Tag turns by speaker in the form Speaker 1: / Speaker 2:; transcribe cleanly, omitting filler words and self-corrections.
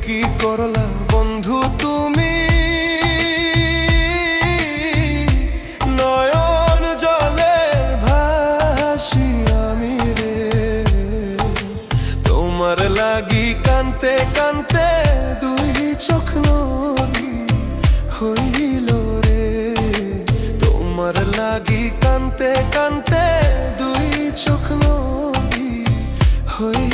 Speaker 1: কি করলা বন্ধু তুমি, নয়ন জলে ভাসি আমি রে। তোমার লাগি কানতে কানতে দুই চোখ নদী হইল রে। তোমার লাগি কানতে কানতে দুই চোখ নদী হইল।